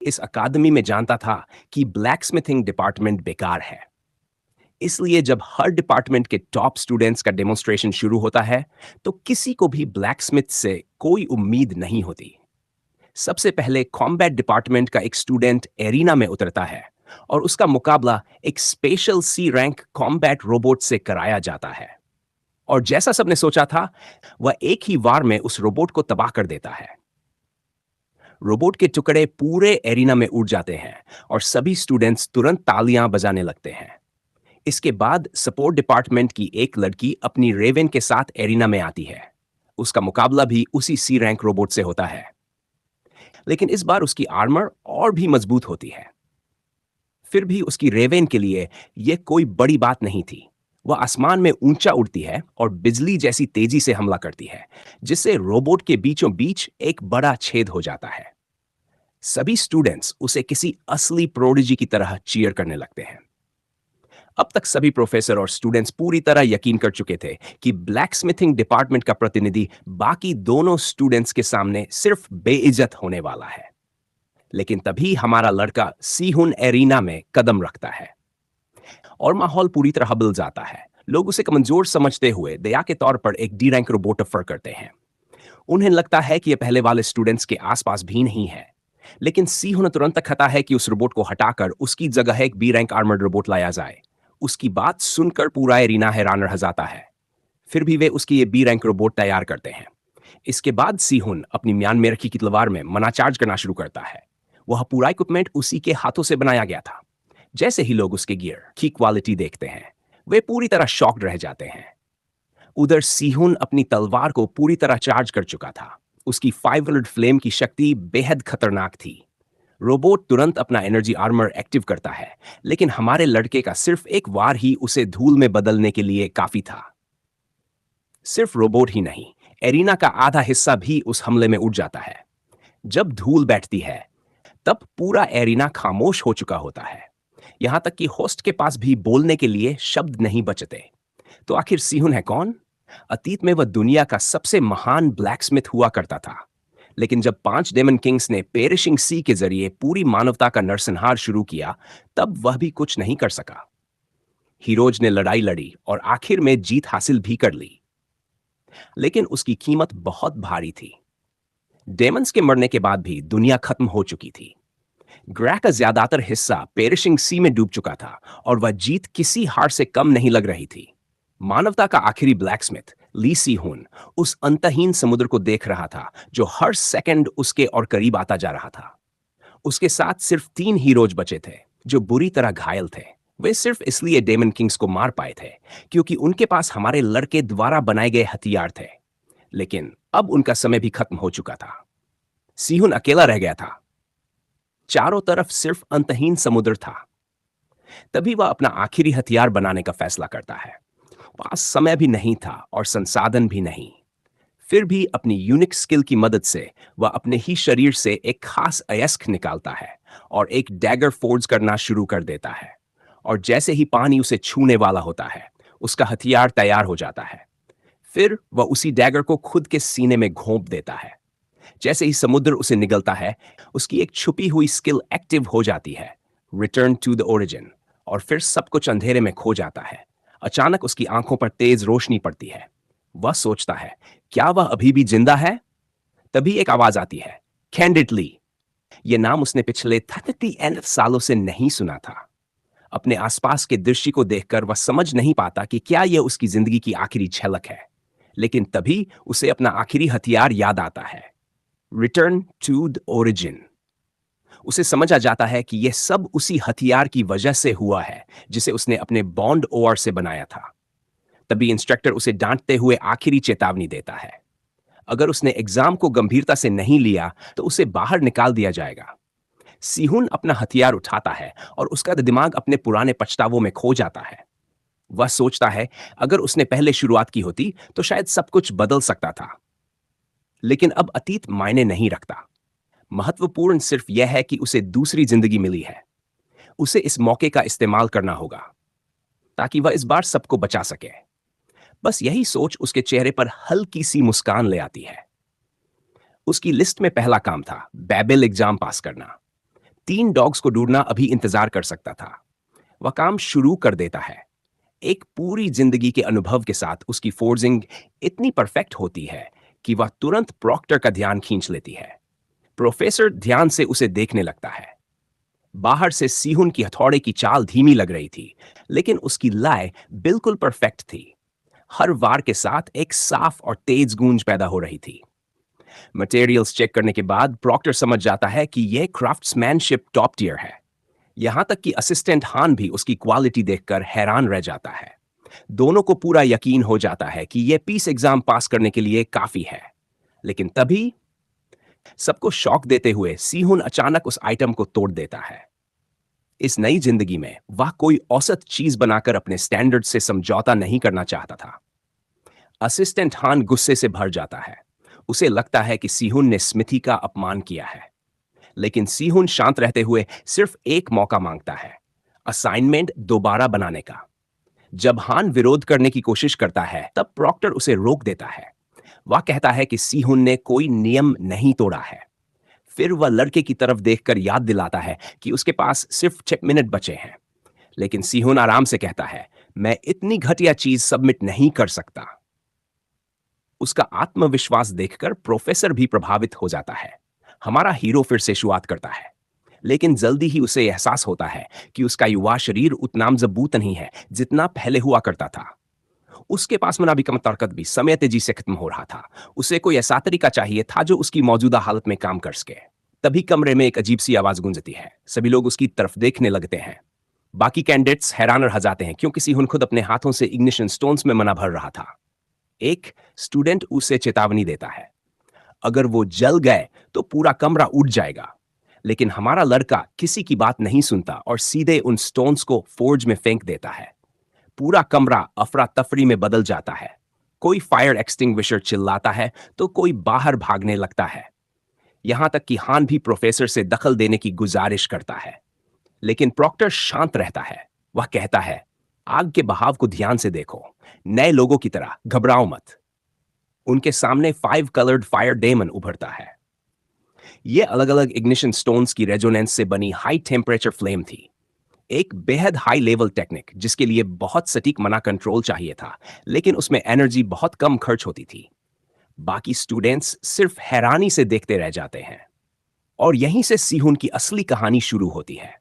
इस अकादमी में जानता था कि ब्लैक स्मिथिंग डिपार्टमेंट बेकार है। इसलिए जब हर डिपार्टमेंट के टॉप स्टूडेंट्स का डेमोन्स्ट्रेशन शुरू होता है, तो किसी को भी ब्लैक स्मिथ से कोई उम्मीद नहीं होती। सबसे पहले कॉम्बैट डिपार्टमेंट का एक स्टूडेंट एरिना में उतरता है और उसका मुकाबला एक स्पेशल सी रैंक कॉम्बैट रोबोट से कराया जाता है। और जैसा सबने सोचा था, वह एक ही वार में उस रोबोट को तबाह कर देता है। रोबोट के टुकड़े पूरे एरिना में उड़ जाते हैं और सभी स्टूडेंट्स तुरंत तालियां बजाने लगते हैं। इसके बाद सपोर्ट डिपार्टमेंट की एक लड़की अपनी रेवेन के साथ एरिना में आती है। उसका मुकाबला भी उसी सी रैंक रोबोट से होता है, लेकिन इस बार उसकी आर्मर और भी मजबूत होती है। फिर भी उसकी रेवेन के लिए यह कोई बड़ी बात नहीं थी। वह आसमान में ऊंचा उड़ती है और बिजली जैसी तेजी से हमला करती है, जिससे रोबोट के बीचों बीच एक बड़ा छेद हो जाता है। सभी स्टूडेंट्स उसे किसी असली प्रोडिजी की तरह चीयर करने लगते हैं। अब तक सभी प्रोफेसर और स्टूडेंट्स पूरी तरह यकीन कर चुके थे कि ब्लैक स्मिथिंग डिपार्टमेंट का प्रतिनिधि बाकी दोनों स्टूडेंट्स के सामने सिर्फ बेइज्जत होने वाला है। लेकिन तभी हमारा लड़का सीहुन एरिना में कदम रखता है और माहौल पूरी तरह बदल जाता है। लोग उसे कमजोर समझते हुए दया के तौर पर एक डी रैंक रोबोट ऑफर करते हैं। उन्हें लगता है कि यह पहले वाले स्टूडेंट्स के आसपास भी नहीं है। लेकिन सीहुन तुरंत कहता है कि उस रोबोट को हटाकर उसकी जगह एक बी रैंक आर्मर्ड रोबोट लाया जाए। उसकी बात सुनकर पूरा एरिना हैरान रह जाता है। फिर भी वे उसकी ये बी रैंक रोबोट तैयार करते हैं। इसके बाद सीहुन अपनी म्यान में रखी की तलवार में मना चार्ज करना शुरू करता है। वह पूरा इक्विपमेंट उसी के हाथों से बनाया गया था। जैसे ही लोग उसके गियर की क्वालिटी देखते हैं, वे पूरी तरह शॉक्ड रह जाते हैं। उधर सीहुन अपनी तलवार को पूरी तरह चार्ज कर चुका था। उसकी 500 फ्लेम की शक्ति बेहद खतरनाक थी। रोबोट तुरंत अपना एनर्जी आर्मर एक्टिव करता है, लेकिन हमारे लड़के का सिर्फ एक वार ही उसे धूल में बदलने के लिए काफी था। सिर्फ रोबोट ही नहीं, एरिना का आधा हिस्सा भी उस हमले में उड़ जाता है। जब धूल बैठती है, तब पूरा एरिना खामोश हो चुका होता है। यहां तक कि होस्ट के पास भी बोलने के लिए शब्द नहीं बचते। तो आखिर सीहुन है कौन? अतीत में वह दुनिया का सबसे महान ब्लैकस्मिथ हुआ करता था। लेकिन जब 5 डेमन किंग्स ने पेरिशिंग सी के जरिए पूरी मानवता का नरसंहार शुरू किया, तब वह भी कुछ नहीं कर सका। हीरोज ने लड़ाई लड़ी और आखिर में जीत हासिल भी कर ली, लेकिन उसकी कीमत बहुत भारी थी। डेमन्स के मरने के बाद भी दुनिया खत्म हो चुकी थी। ग्रह का ज्यादातर हिस्सा पेरिशिंग सी में डूब चुका था और वह जीत किसी हार से कम नहीं लग रही थी। मानवता का आखिरी ब्लैकस्मिथ ली सी हुन उस अंतहीन समुद्र को देख रहा था, जो हर सेकंड उसके और करीब आता जा रहा था। उसके साथ सिर्फ 3 हीरोज बचे थे, जो बुरी तरह घायल थे। वे सिर्फ इसलिए डेमन किंग्स को मार पाए थे क्योंकि उनके पास हमारे लड़के द्वारा बनाए गए हथियार थे। लेकिन अब उनका समय भी खत्म हो चुका था। सीहुन अकेला रह गया था। चारों तरफ सिर्फ अंतहीन समुद्र था। तभी वह अपना आखिरी हथियार बनाने का फैसला करता है। पास समय भी नहीं था और संसाधन भी नहीं। फिर भी अपनी यूनिक स्किल की मदद से वह अपने ही शरीर से एक खास अयस्क निकालता है और एक डैगर फोर्ज करना शुरू कर देता है। और जैसे ही पानी उसे छूने वाला होता है, उसका हथियार तैयार हो जाता है। फिर वह उसी डैगर को खुद के सीने में घोंप देता है। जैसे ही समुद्र उसे निगलता है, उसकी एक छुपी हुई स्किल एक्टिव हो जाती है, रिटर्न टू द ओरिजिन, और फिर सब कुछ अंधेरे में खो जाता है। अचानक उसकी आंखों पर तेज रोशनी पड़ती है। वह सोचता है, क्या वह अभी भी जिंदा है? तभी एक आवाज आती है, कैंडिडली। यह नाम उसने पिछले 30 सालों से नहीं सुना था। अपने आसपास के दृश्य को देखकर वह समझ नहीं पाता कि क्या यह उसकी जिंदगी की आखिरी झलक है। लेकिन तभी उसे अपना आखिरी हथियार याद आता है, रिटर्न टू द ओरिजिन। उसे समझ आ जाता है कि यह सब उसी हथियार की वजह से हुआ है जिसे उसने अपने बॉन्ड ओआर से बनाया था। तभी इंस्ट्रक्टर उसे डांटते हुए आखिरी चेतावनी देता है। अगर उसने एग्जाम को गंभीरता से नहीं लिया तो उसे बाहर निकाल दिया जाएगा। सीहुन अपना हथियार उठाता है और उसका दिमाग अपने पुराने पछतावों में खो जाता है। वह सोचता है, अगर उसने पहले शुरुआत की होती तो शायद सब कुछ बदल सकता था। लेकिन अब अतीत मायने नहीं रखता। महत्वपूर्ण सिर्फ यह है कि उसे दूसरी जिंदगी मिली है। उसे इस मौके का इस्तेमाल करना होगा ताकि वह इस बार सबको बचा सके। बस यही सोच उसके चेहरे पर हल्की सी मुस्कान ले आती है। उसकी लिस्ट में पहला काम था बैबेल एग्जाम पास करना। 3 डॉग्स को ढूंढना अभी इंतजार कर सकता था। वह काम शुरू कर देता है। एक पूरी जिंदगी के अनुभव के साथ उसकी फोर्जिंग इतनी परफेक्ट होती है कि वह तुरंत प्रॉक्टर का ध्यान खींच लेती है। प्रोफेसर ध्यान से उसे देखने लगता है। बाहर से सीहुन की हथौड़े की चाल धीमी लग रही थी, लेकिन उसकी लय बिल्कुल परफेक्ट थी। हर वार के साथ एक साफ और तेज गूंज पैदा हो रही थी। मटेरियल्स चेक करने के बाद प्रॉक्टर समझ जाता है कि यह क्राफ्ट्समैनशिप टॉप टियर है। यहां तक कि असिस्टेंट हान भी उसकी क्वालिटी देखकर हैरान रह जाता है। दोनों को पूरा यकीन हो जाता है कि यह पीस एग्जाम पास करने के लिए काफी है। लेकिन तभी सबको शॉक देते हुए सीहुन अचानक उस आइटम को तोड़ देता है। इस नई जिंदगी में वह कोई औसत चीज बनाकर अपने स्टैंडर्ड से समझौता नहीं करना चाहता था। असिस्टेंट हान गुस्से से भर जाता है। उसे लगता है कि सीहुन ने स्मिथी का अपमान किया है। लेकिन सीहुन शांत रहते हुए सिर्फ एक मौका मांगता है, असाइनमेंट दोबारा बनाने का। जब हान विरोध करने की कोशिश करता है, तब प्रॉक्टर उसे रोक देता है। वह कहता है कि सीहुन ने कोई नियम नहीं तोड़ा है। फिर वह लड़के की तरफ देखकर याद दिलाता है कि उसके पास सिर्फ 6 मिनट बचे हैं। लेकिन सीहुन आराम से कहता है, मैं इतनी घटिया चीज सबमिट नहीं कर सकता। उसका आत्मविश्वास देखकर प्रोफेसर भी प्रभावित हो जाता है। हमारा हीरो फिर से शुरुआत करता है, लेकिन जल्दी ही उसे एहसास होता है कि उसका युवा शरीर उतना मजबूत नहीं है जितना पहले हुआ करता था। उसके पास मना भी कम ताकत भी समय तेजी से खत्म हो रहा था। उसे कोई ऐसा तरीका चाहिए था जो उसकी मौजूदा हालत में काम कर सके। तभी कमरे में एक अजीब सी आवाज गूंजती है। सभी लोग उसकी तरफ देखने लगते हैं। बाकी कैंडिडेट्स हैरान रह जाते हैं क्योंकि सीहुन खुद अपने हाथों से इग्निशन स्टोन्स में मना भर रहा था। एक स्टूडेंट उसे चेतावनी देता है, अगर वो जल गए तो पूरा कमरा उड़ जाएगा। लेकिन हमारा लड़का किसी की बात नहीं सुनता और सीधे उन स्टोन्स को फोर्ज में फेंक देता है। पूरा कमरा अफरा तफरी में बदल जाता है। कोई फायर एक्सटिंग्विशर चिल्लाता है तो कोई बाहर भागने लगता है। यहां तक कि हान भी प्रोफेसर से दखल देने की गुजारिश करता है। लेकिन प्रॉक्टर शांत रहता है। वह कहता है, आग के बहाव को ध्यान से देखो, नए लोगों की तरह घबराओ मत। उनके सामने 5 कलर्ड फायर डेमन उभरता है। ये अलग अलग इग्निशन स्टोन्स की रेजोनेंस से बनी हाई टेम्परेचर फ्लेम थी। एक बेहद हाई लेवल टेक्निक जिसके लिए बहुत सटीक मना कंट्रोल चाहिए था, लेकिन उसमें एनर्जी बहुत कम खर्च होती थी। बाकी स्टूडेंट्स सिर्फ हैरानी से देखते रह जाते हैं। और यहीं से सीहुन की असली कहानी शुरू होती है।